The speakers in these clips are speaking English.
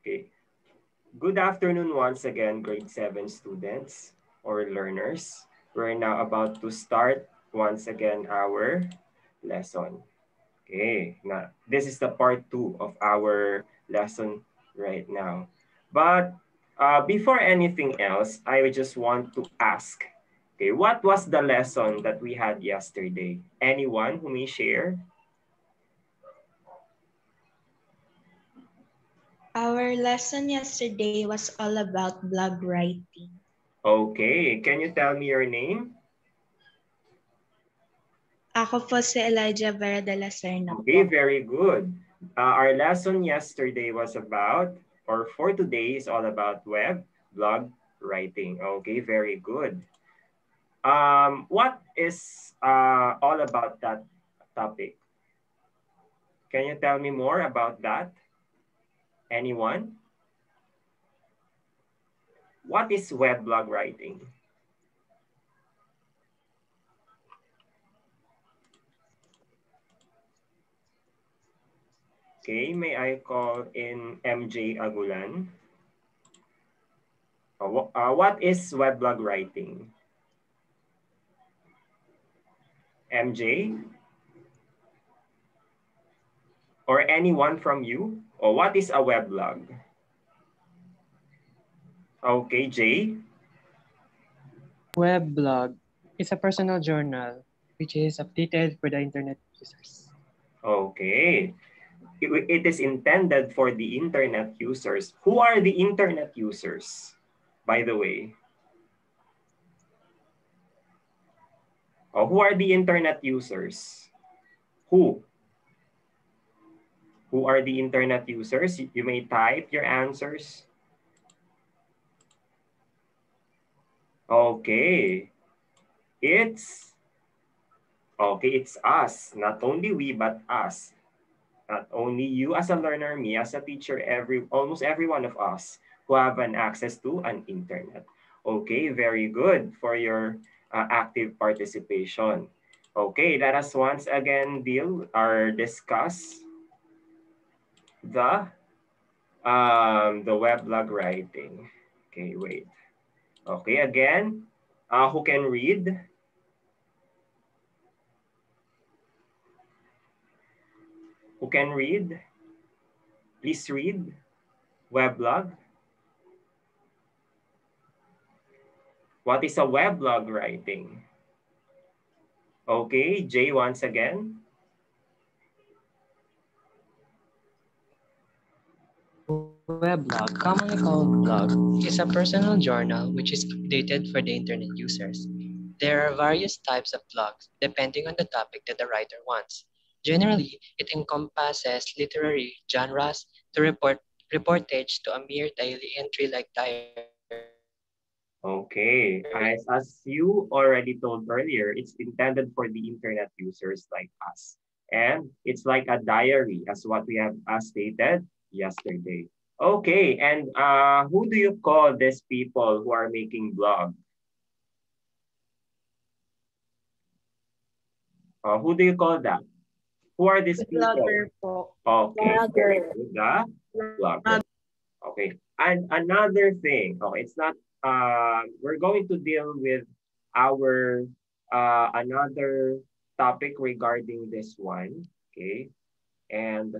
Okay. Good afternoon once again, grade 7 students or learners. We're now about to start once again our lesson. Okay, now this is the part 2 of our lesson right now. But before anything else, I just want to ask, okay, what was the lesson that we had yesterday? Anyone who may share? Our lesson yesterday was all about blog writing. Okay, can you tell me your name? Ako po si Elijah Vera de la Serna Okay, po. very good. Our lesson yesterday was about, or for today is all about blog writing. Okay, very good. What is all about that topic? Can you tell me more about that? Anyone? What is blog writing? Okay, may I call in MJ Agulan? What is blog writing? MJ? Or anyone from you? Or what is a weblog? Okay, Jay? Weblog is a personal journal which is updated for the internet users. Okay. It is intended for the internet users. Who are the internet users, by the way? Oh, who are the internet users? Who? Who are the internet users? You may type your answers. Okay. It's us. Not only we, but us. Not only you as a learner, me as a teacher, almost every one of us who have an access to an internet. Okay, very good for your active participation. Okay, let us once again discuss the weblog writing. Okay, wait. Okay, again, who can read? Who can read? Please read weblog. What is a weblog writing? Okay, Jay once again. Weblog, commonly called blog, is a personal journal which is updated for the internet users. There are various types of blogs depending on the topic that the writer wants. Generally, it encompasses literary genres to reportage to a mere daily entry like diary. Okay, as you already told earlier, it's intended for the internet users like us. And it's like a diary as what we have stated yesterday. Okay, and who do you call these people who are making blog? Who do you call that? Who are these people? Blogger po. Okay, very good. The blogger. Okay, and another thing. Okay, it's not. We're going to deal with our another topic regarding this one. Okay, and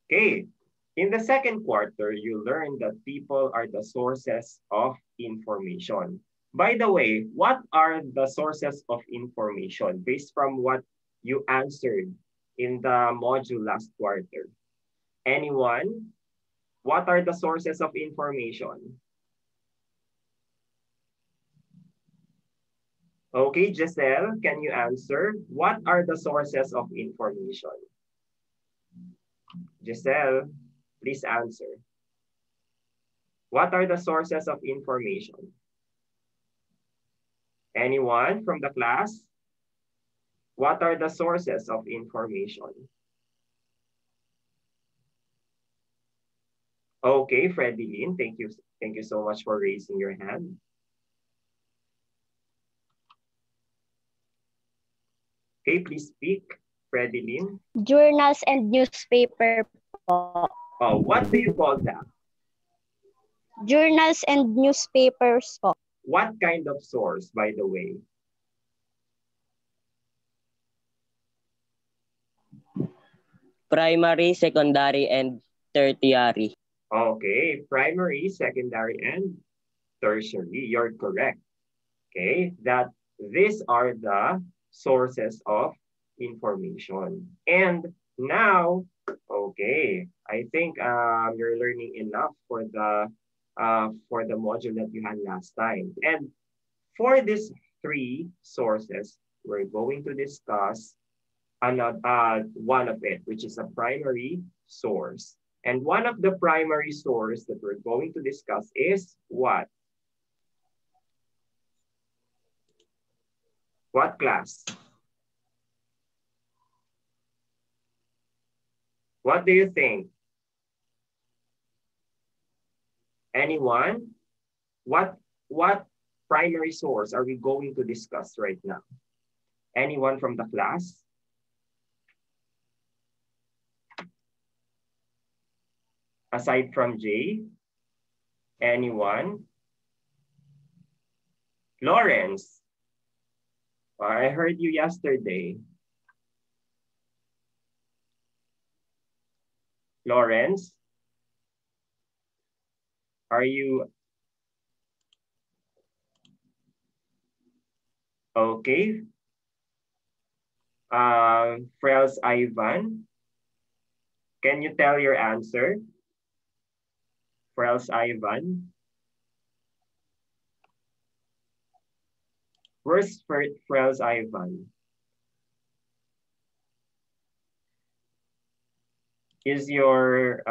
okay, in the second quarter, you learn that people are the sources of information. By the way, what are the sources of information based from what you answered in the module last quarter? Anyone? What are the sources of information? Okay, Giselle, can you answer? What are the sources of information? Giselle, please answer. What are the sources of information? Anyone from the class? What are the sources of information? Okay, Freddie Lynn, thank you. Thank you so much for raising your hand. Okay, please speak, Freddie Lynn. Journals and newspaper po. Oh, what do you call that? Journals and newspapers po. What kind of source, by the way? Primary, secondary, and tertiary. Okay, primary, secondary, and tertiary. You're correct. Okay, that these are the sources of information. And now, okay, I think you're learning enough for the module that you had last time. And for these three sources, we're going to discuss another one of it, which is a primary source. And one of the primary source that we're going to discuss is what? What class? What do you think? Anyone? What primary source are we going to discuss right now? Anyone from the class? Aside from Jay? Anyone? Lawrence? I heard you yesterday. Lawrence? Are you okay? Frels Ivan, can you tell your answer? Frels Ivan? Where's Frels Ivan? Is your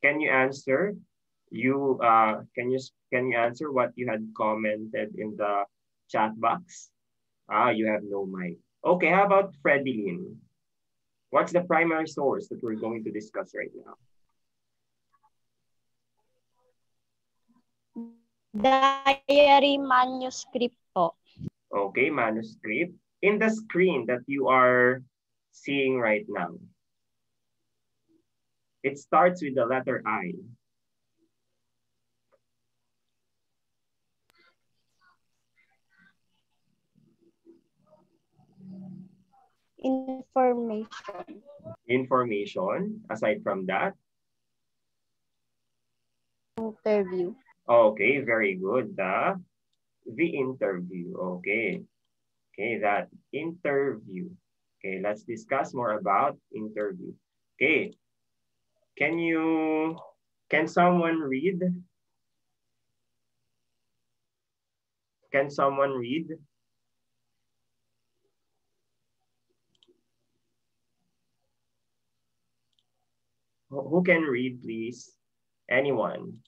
can you answer? Can you answer what you had commented in the chat box? You have no mic. Okay, how about Freddie Lin? What's the primary source that we're going to discuss right now? Diary manuscript po. Okay, manuscript. In the screen that you are seeing right now, it starts with the letter I. Information. Information. Aside from that, Interview. okay, very good. The interview. Okay. Okay, that interview. Okay, let's discuss more about interview. Okay. Can someone read? Can someone read? Who can read, please? Anyone?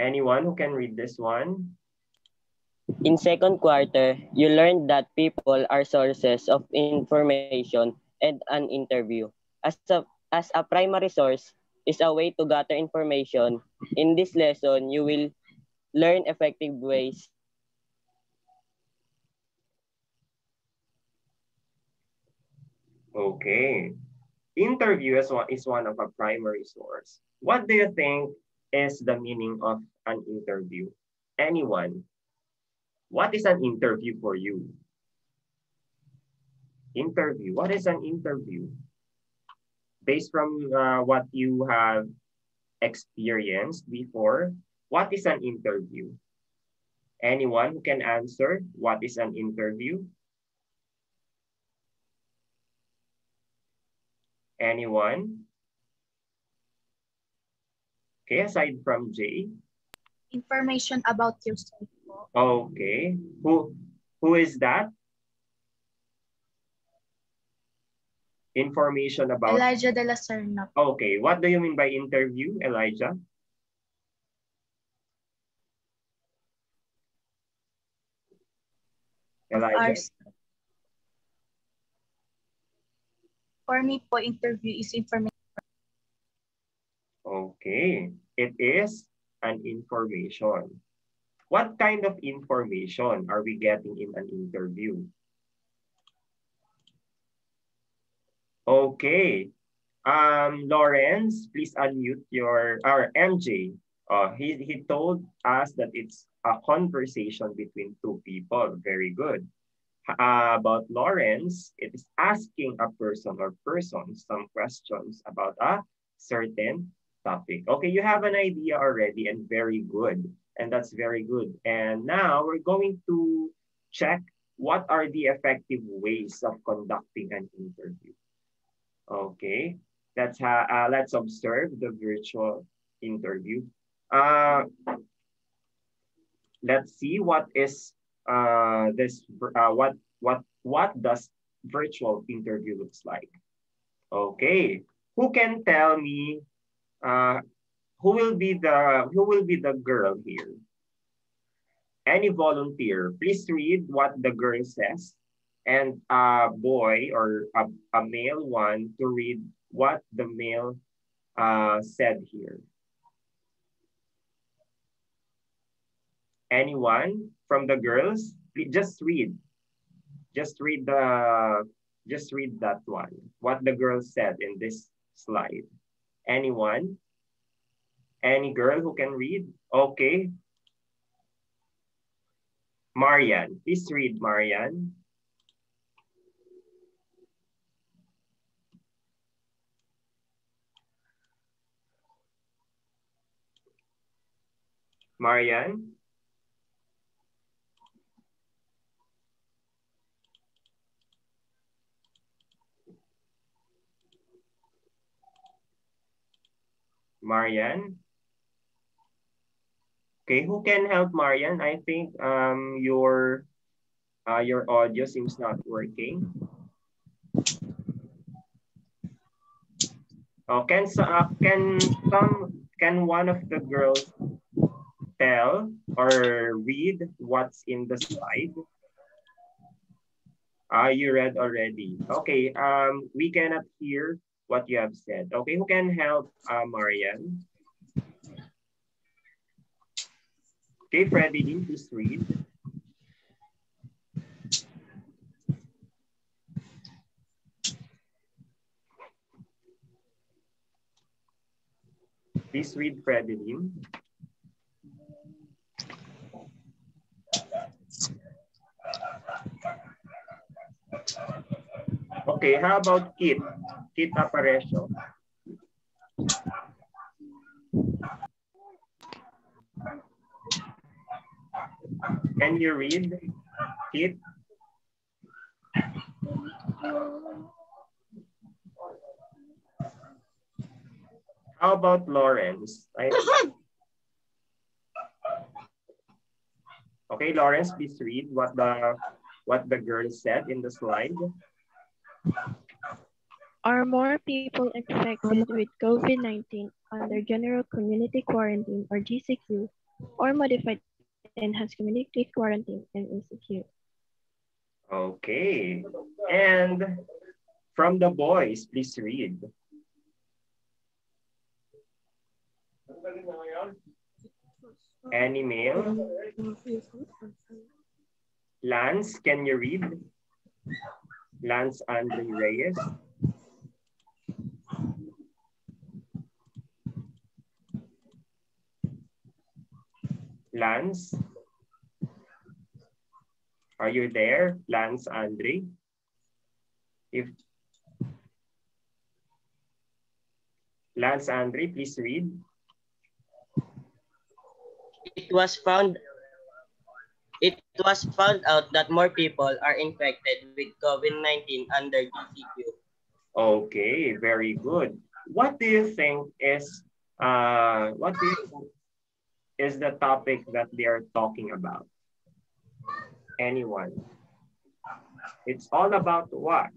Anyone who can read this one? In second quarter, you learned that people are sources of information and an interview. As a primary source is a way to gather information. In this lesson, you will learn effective ways. Okay. Interview is one of a primary source. What do you think is the meaning of an interview? Anyone? What is an interview for you? Interview. What is an interview? Based from what you have experienced before, what is an interview? Anyone who can answer what is an interview? Anyone? Okay, aside from Jay. Information about yourself po. Okay. Who is that? Information about... Elijah de la Serna. Okay, what do you mean by interview, Elijah? Elijah? For me po, interview is information. Okay, it is an information. What kind of information are we getting in an interview? Okay. Lawrence, please unmute your, or MJ. He told us that it's a conversation between two people. Very good. About Lawrence, it is asking a person or persons some questions about a certain topic. Okay, you have an idea already and very good. And that's very good. And now we're going to check what are the effective ways of conducting an interview. Okay, let's observe the virtual interview. Uh, let's see what is this what does virtual interview looks like. Okay, who can tell me uh, who will be the girl here? Any volunteer, please read what the girl says, and a boy or a male one to read what the male said here. Anyone from the girls? Please just read. Just read that one. What the girl said in this slide. Anyone? Any girl who can read? Okay. Marian, please read, Marian. Marian? Marian? Okay, who can help Marian? I think your audio seems not working. Oh, can one of the girls tell or read what's in the slide? You read already. Okay, we cannot hear what you have said. Okay, who can help Marian? Okay, Freddie, please read. Please read, Freddie. Okay, how about Kit? Kit Aparecio. Can you read, Kit? How about Lawrence? Okay, Lawrence, please read what the girl said in the slide. Are more people infected with COVID-19 under general community quarantine or GCQ or modified enhanced community quarantine and ECQ? Okay, and from the boys, please read. Any male? Lance, can you read? Lance Andre Reyes. Lance, are you there? Lance Andre? If Lance Andre, please read. It was found out that more people are infected with COVID-19 under GCQ. Okay, very good. What do you think is the topic that they are talking about? Anyone? It's all about what?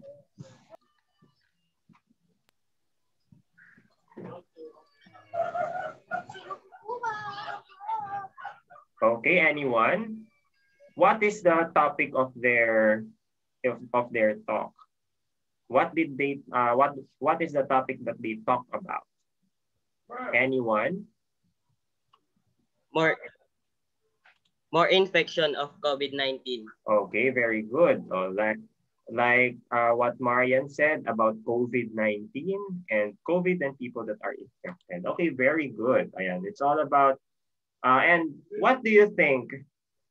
Okay, anyone? What is the topic of their talk? What did they what is the topic that they talk about? Anyone? More infection of COVID-19. Okay, very good. What Marian said about COVID-19 and COVID and people that are infected. Okay, very good. Ayan, it's all about, and what do you think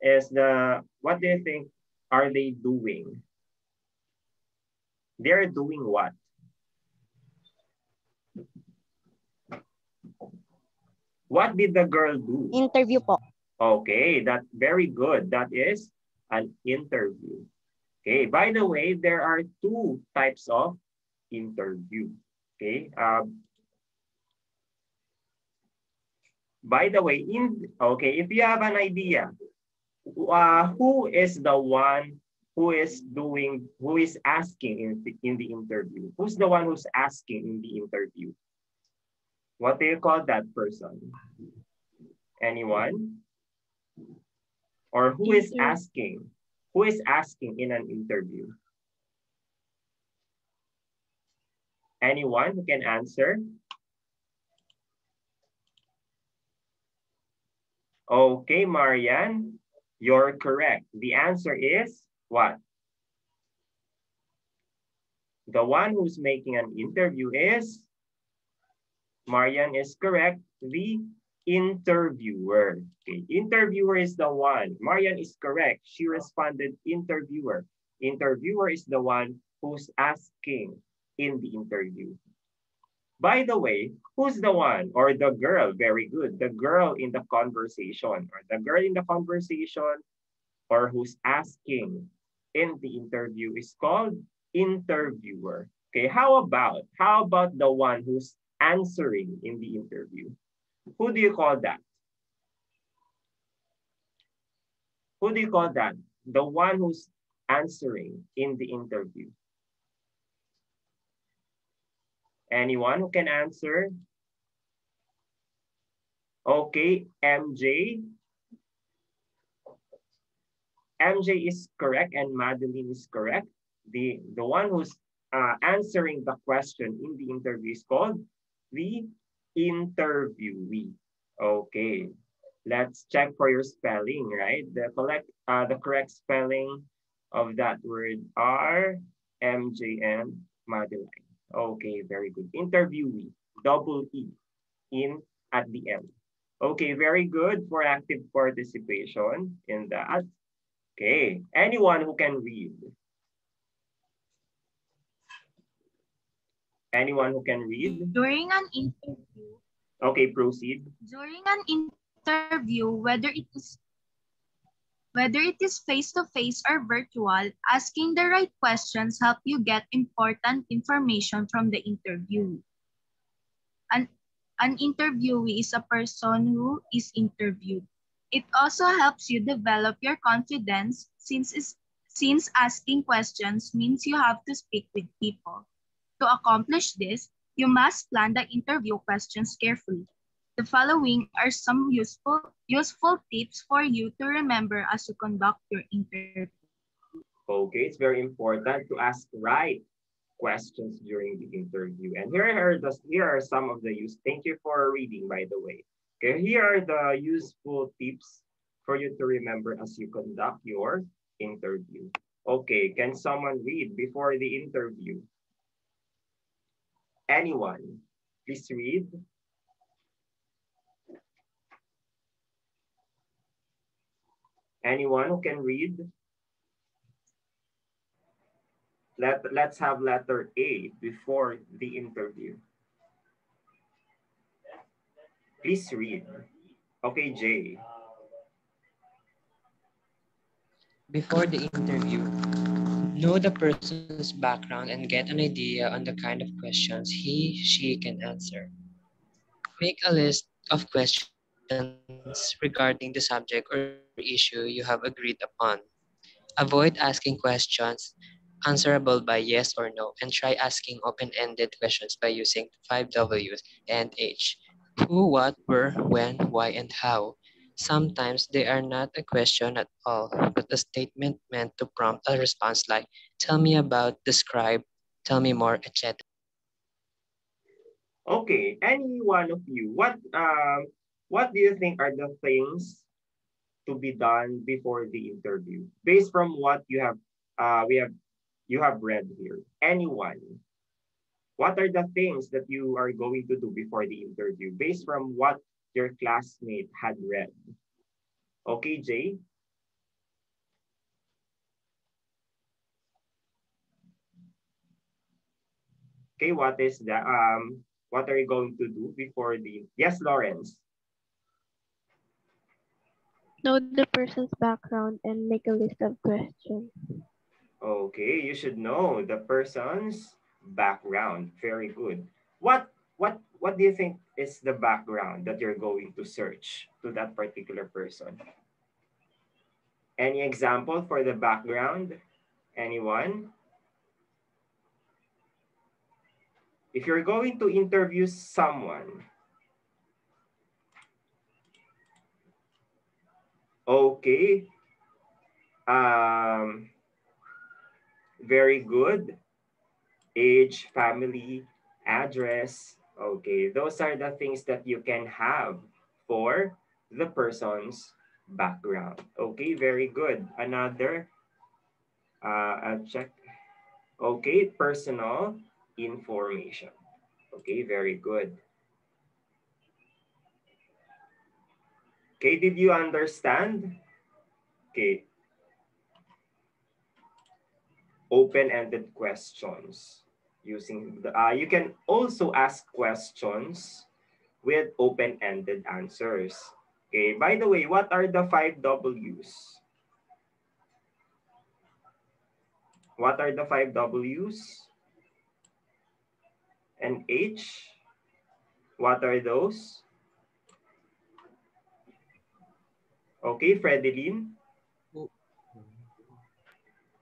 what do you think are they doing? They're doing what? What did the girl do? Interview po. Okay, that's very good. That is an interview. Okay, by the way, there are two types of interview. Okay, by the way, if you have an idea, who is the one who is asking in the interview? Who's the one who's asking in the interview? What do you call that person? Anyone? Or who is asking? Who is asking in an interview? Anyone who can answer? Okay, Marian, you're correct. The answer is what? The one who's making an interview is, Marian is correct, the interviewer. Okay, interviewer is the one. Marian is correct. She responded interviewer. Interviewer is the one who's asking in the interview. By the way, who's the one or the girl? Very good. The girl in the conversation or the girl in the conversation or who's asking in the interview is called interviewer. Okay, how about the one who's answering in the interview? Who do you call that? Who do you call that? The one who's answering in the interview. Anyone who can answer? Okay, MJ. MJ is correct and Madeline is correct. The one who's answering the question in the interview is called the interviewee. Okay, let's check for your spelling, right? The correct spelling of that word are MJ and Madeline. Okay, very good. Interviewee, double E in at the end. Okay, very good for active participation in that. Okay, anyone who can read? Anyone who can read? During an interview. Okay, proceed. During an interview, whether it is face-to-face or virtual, asking the right questions help you get important information from the interview. An interviewee is a person who is interviewed. It also helps you develop your confidence since asking questions means you have to speak with people. To accomplish this, you must plan the interview questions carefully. The following are some useful tips for you to remember as you conduct your interview. Okay, it's very important to ask right questions during the interview. And here are some of the thank you for reading, by the way. Okay, here are the useful tips for you to remember as you conduct your interview. Okay, can someone read before the interview? Anyone, please read. Anyone who can read? Let's have letter A before the interview. Please read. Okay, Jay. Before the interview, know the person's background and get an idea on the kind of questions she can answer. Make a list of questions regarding the subject or issue you have agreed upon. Avoid asking questions answerable by yes or no, and try asking open-ended questions by using 5 W's and H. Who, what, where, when, why, and how. Sometimes they are not a question at all, but a statement meant to prompt a response like, tell me about, describe, tell me more, etc. Okay, any one of you, what do you think are the things to be done before the interview based from what you have you have read here? Anyone? What are the things that you are going to do before the interview based from what your classmate had read? Okay, Jay? Okay, what is that? What are you going to do before the... Yes, Lawrence. Know the person's background and make a list of questions. Okay, you should know the person's background. Very good. What do you think is the background that you're going to search to that particular person? Any example for the background? Anyone? If you're going to interview someone, okay, very good. Age, family, address. Okay, those are the things that you can have for the person's background. Okay, very good. Another, I'll check. Okay, personal information. Okay, very good. Okay, did you understand? Okay, open-ended questions. Using the, you can also ask questions with open-ended answers. Okay, by the way, what are the 5 W's? What are the 5 W's? And H? What are those? Okay, Fredeline?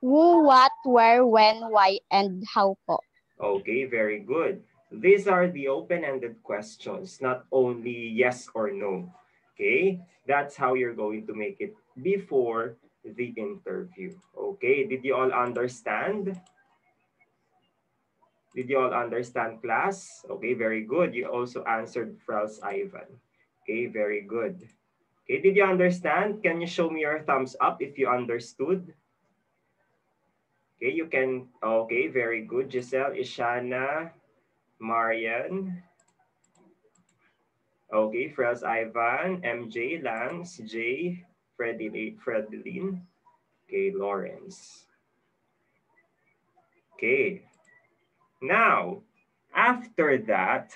Who, what, where, when, why, and how po. Okay, very good. These are the open-ended questions, not only yes or no. Okay, that's how you're going to make it before the interview. Okay, did you all understand? Did you all understand, class? Okay, very good. You also answered Frels Ivan. Okay, very good. Okay, did you understand? Can you show me your thumbs up if you understood? Okay, you can. Okay, very good. Giselle, Ishana, Marian. Okay, Frels Ivan, MJ, Lance, Jay, Fredeline. Okay, Lawrence. Okay. Now, after that,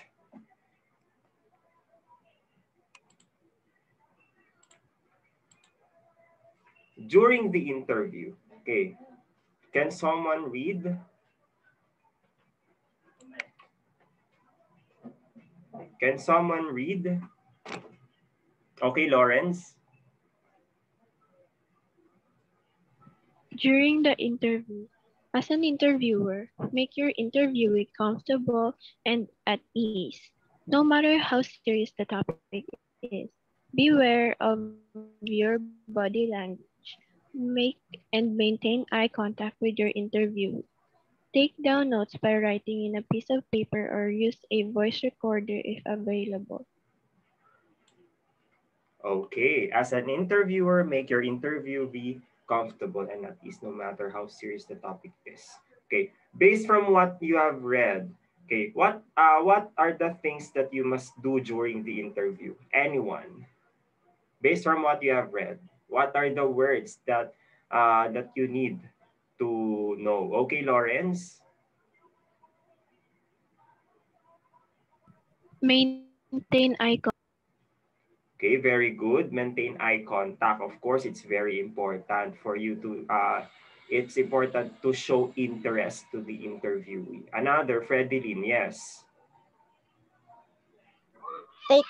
during the interview, okay, can someone read? Can someone read? Okay, Lawrence. During the interview, as an interviewer, make your interviewee comfortable and at ease. No matter how serious the topic is, beware of your body language. Make and maintain eye contact with your interviewee. Take down notes by writing in a piece of paper or use a voice recorder if available. Okay, as an interviewer, make your interviewee comfortable and at ease no matter how serious the topic is. Okay, based from what you have read, okay, what are the things that you must do during the interview? Anyone? Based from what you have read, what are the words that you need to know? Okay, Lawrence. Maintain eye contact. Okay, very good. Maintain eye contact. Of course, it's very important for you to it's important to show interest to the interviewee. Another, Fredeline, yes. Take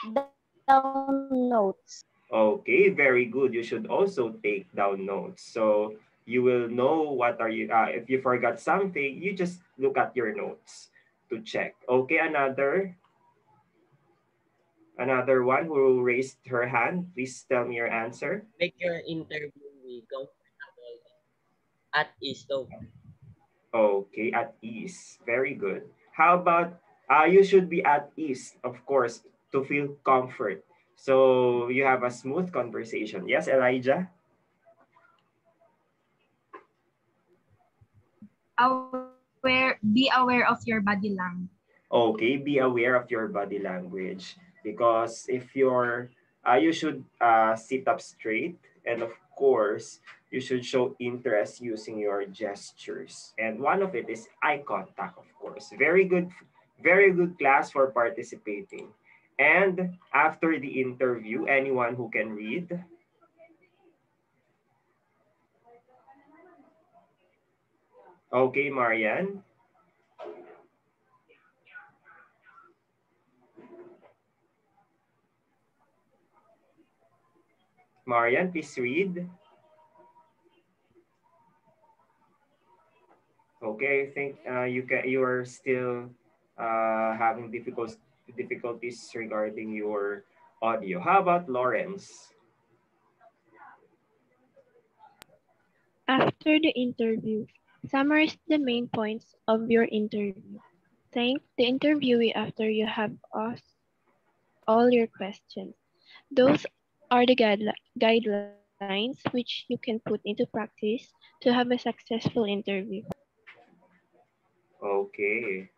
down notes. Okay, very good. You should also take down notes. So you will know what are you, if you forgot something, you just look at your notes to check. Okay, another one who raised her hand. Please tell me your answer. Make your interviewee comfortable at ease. So, Okay, at ease. Very good. How about you should be at ease, of course, to feel comfort. So you have a smooth conversation. Yes, Elijah? Be aware of your body language. Okay, be aware of your body language because if you should sit up straight, and of course you should show interest using your gestures, and one of it is eye contact, of course. Very good class for participating. And after the interview, anyone who can read? Okay, Marian. Marian, please read. Okay, I think you are still having difficulties regarding your audio. How about Lawrence? After the interview, summarize the main points of your interview. Thank the interviewee after you have asked all your questions. Those are the guidelines which you can put into practice to have a successful interview. Okay.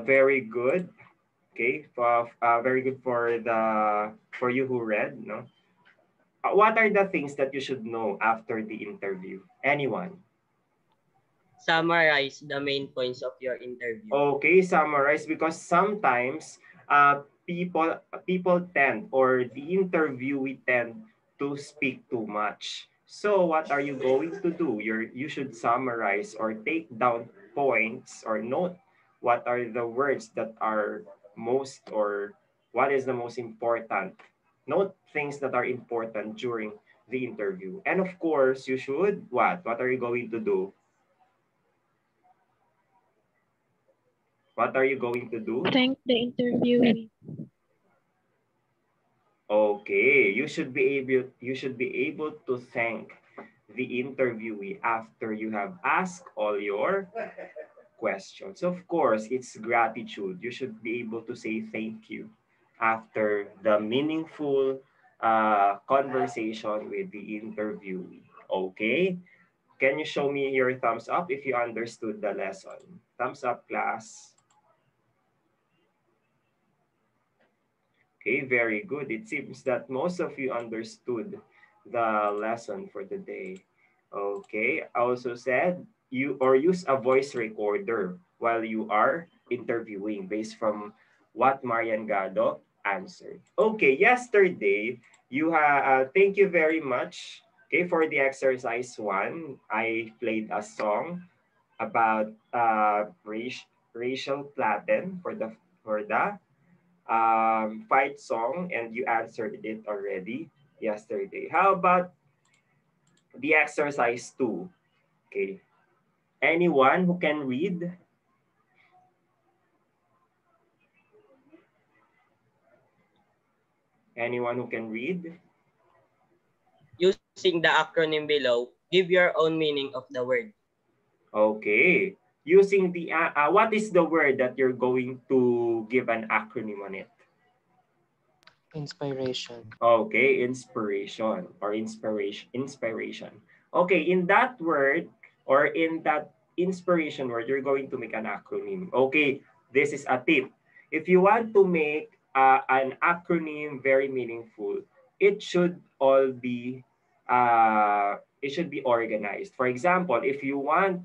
Very good. Okay, very good for you who read. No, what are the things that you should know after the interview? Anyone? Summarize the main points of your interview. Okay, summarize because sometimes people tend or the interviewee tend to speak too much. So what are you going to do? You should summarize or take down points or note what are the words that are most or what is the most important. Note things that are important during the interview. And of course, you should what? What are you going to do? What are you going to do? Thank the interviewee. Okay, you should be able to thank the interviewee after you have asked all your questions. Of course, it's gratitude. You should be able to say thank you after the meaningful conversation with the interviewee. Okay? Can you show me your thumbs up if you understood the lesson? Thumbs up, class. Okay, very good. It seems that most of you understood the lesson for the day. Okay, I also said you or use a voice recorder while you are interviewing based from what Marian Gado answered. Okay, yesterday thank you very much. Okay, for the exercise one, I played a song about racial Platen for the fight song, and you answered it already yesterday. How about the exercise two? Okay. Anyone who can read? Anyone who can read? Using the acronym below, give your own meaning of the word. Okay. Using what is the word that you're going to give an acronym on it? Inspiration. Okay, inspiration or inspiration. Okay, in that word or in that inspiration word, you're going to make an acronym. Okay, this is a tip. If you want to make an acronym very meaningful, it should all be it should be organized. For example, if you want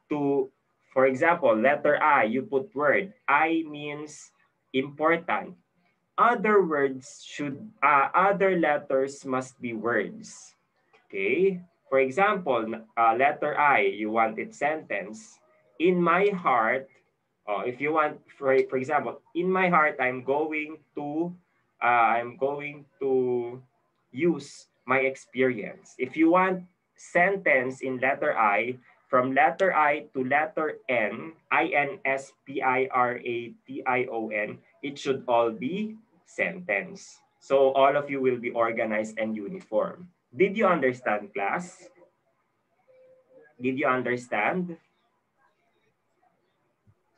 to, for example, letter I, you put word. I means important. Other letters must be words. Okay? For example, letter I, you want it sentence. In my heart, if you want, for example, in my heart, I'm going to use my experience. If you want sentence in letter I, from letter I to letter N, Inspiration, it should all be sentence. So all of you will be organized and uniform. Did you understand, class? Did you understand?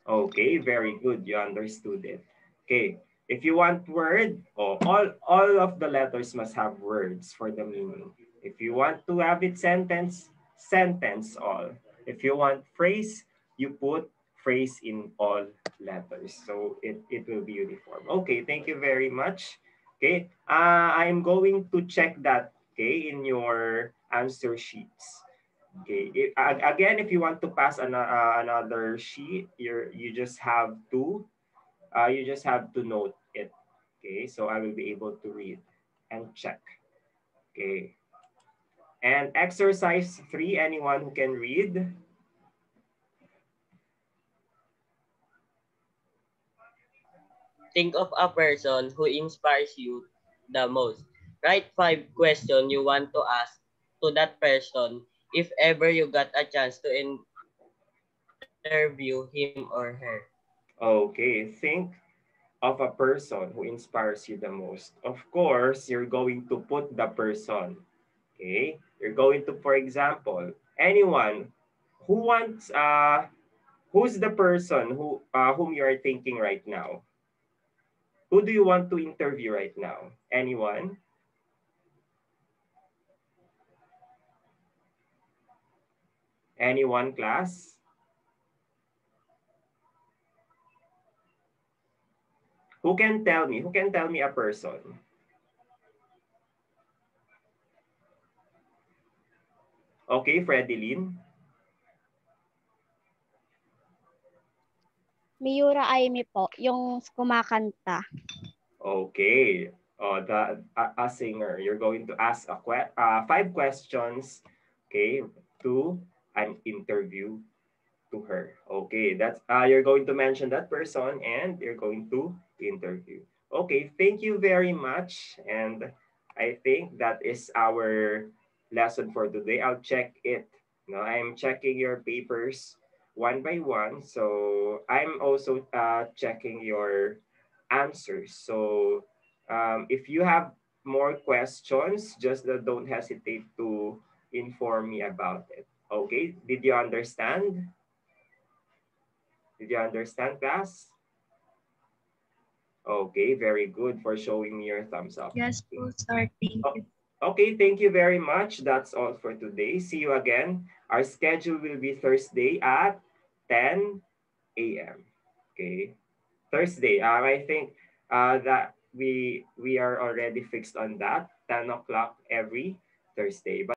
Okay, very good. You understood it. Okay. If you want word, all of the letters must have words for the meaning. If you want to have it sentence, sentence all. If you want phrase, you put phrase in all letters. So it will be uniform. Okay, thank you very much. Okay, I'm going to check that, okay, in your answer sheets. Okay, again, if you want to pass another sheet, you just have to note it. Okay, so I will be able to read and check. Okay, and exercise 3, anyone who can read? Think of a person who inspires you the most. Write 5 questions you want to ask to that person if ever you got a chance to interview him or her. Okay, think of a person who inspires you the most. Of course, you're going to put the person. Okay, you're going to, for example, anyone who wants who's the person whom you are thinking right now? Who do you want to interview right now? Anyone? Anyone, class? Who can tell me? Who can tell me a person? Okay, Fredeline. Miura Aimee po, yung kumakanta. Okay. A singer. You're going to ask 5 questions, okay, to an interview to her. Okay, that's you're going to mention that person and you're going to interview. Okay, thank you very much. And I think that is our lesson for today. I'll check it. No, I'm checking your papers one by one. So I'm also checking your answers. So if you have more questions, just don't hesitate to inform me about it. Okay, did you understand? Did you understand, class? Okay, very good for showing me your thumbs up. Yes po, sir. Thank Oh, you. okay, thank you very much. That's all for today. See you again. Our schedule will be Thursday at 10 a.m. Okay, Thursday. I think that we are already fixed on that 10 o'clock every Thursday. But